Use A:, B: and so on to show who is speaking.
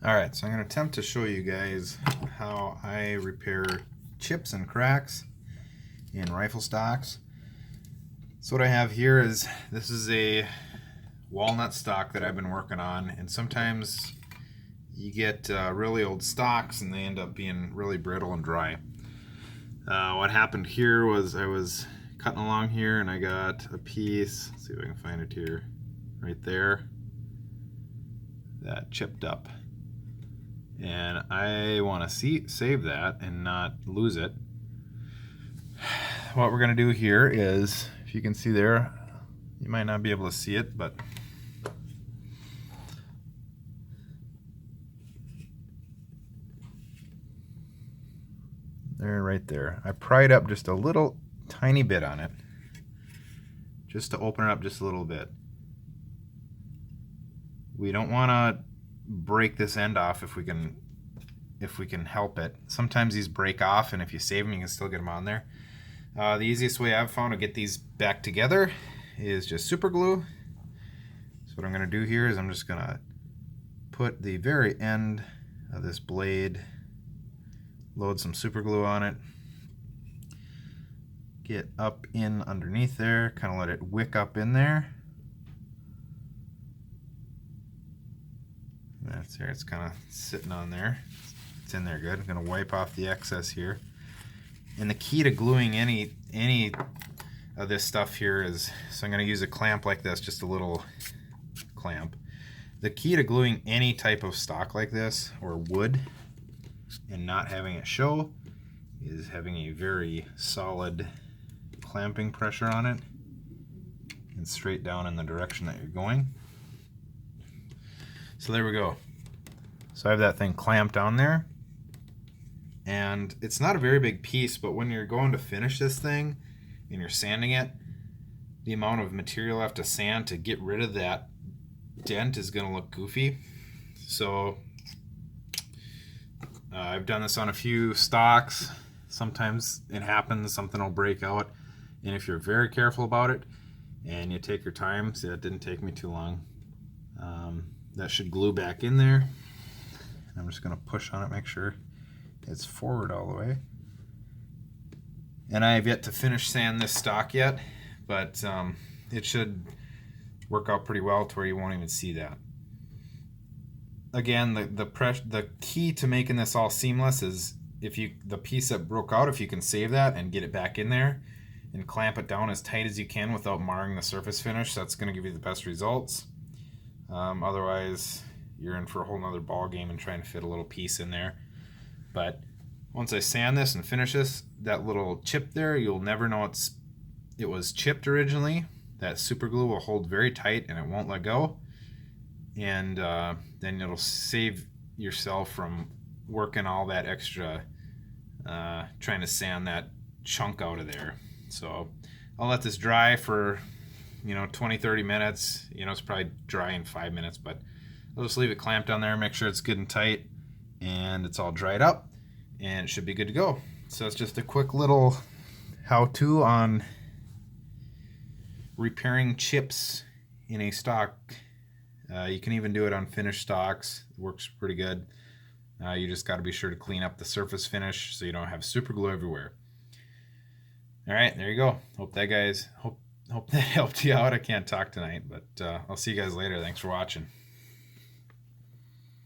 A: Alright, so I'm going to attempt to show you guys how I repair chips and cracks in rifle stocks. So what I have here is, this is a walnut stock that I've been working on, and sometimes you get really old stocks and they end up being really brittle and dry. What happened here was I was cutting along here and I got a piece, let's see if I can find it here, right there, that chipped up. And I want to save that and not lose it. What we're going to do here is, if you can see there, you might not be able to see it, but there, right there. I pried up just a little tiny bit on it, just to open it up just a little bit. We don't want to break this end off if we can help it. Sometimes these break off, and if you save them, you can still get them on there. The easiest way I've found to get these back together is just super glue. So what I'm going to do here is I'm just going to put the very end of this blade, load some super glue on it, get up in underneath there, kind of let it wick up in there. That's there, it's kind of sitting on there. It's in there good. I'm going to wipe off the excess here. And the key to gluing any of this stuff here is, so I'm going to use a clamp like this, just a little clamp. The key to gluing any type of stock like this, or wood, and not having it show, is having a very solid clamping pressure on it and straight down in the direction that you're going. So there we go. So I have that thing clamped down there, and it's not a very big piece, but when you're going to finish this thing and you're sanding it, the amount of material I have to sand to get rid of that dent is going to look goofy. So I've done this on a few stocks. Sometimes it happens, something will break out, and if you're very careful about it and you take your time, see, that didn't take me too long. That should glue back in there. I'm just going to push on it, make sure it's forward all the way. And I have yet to finish sand this stock yet, but it should work out pretty well to where you won't even see that. Again, the key to making this all seamless is, if the piece that broke out, if you can save that and get it back in there and clamp it down as tight as you can without marring the surface finish, that's going to give you the best results. Otherwise, you're in for a whole nother ball game and trying to fit a little piece in there. But once I sand this and finish this, that little chip there, you'll never know it was chipped originally. That super glue will hold very tight and it won't let go. And then it'll save yourself from working all that extra trying to sand that chunk out of there. So I'll let this dry for 20-30 minutes. It's probably dry in 5 minutes, but I'll just leave it clamped on there, make sure it's good and tight, and it's all dried up, and it should be good to go. So it's just a quick little how-to on repairing chips in a stock. You can even do it on finished stocks. It works pretty good. You just got to be sure to clean up the surface finish so you don't have super glue everywhere. All right, there you go. Hope that helped you out. I can't talk tonight, but I'll see you guys later. Thanks for watching.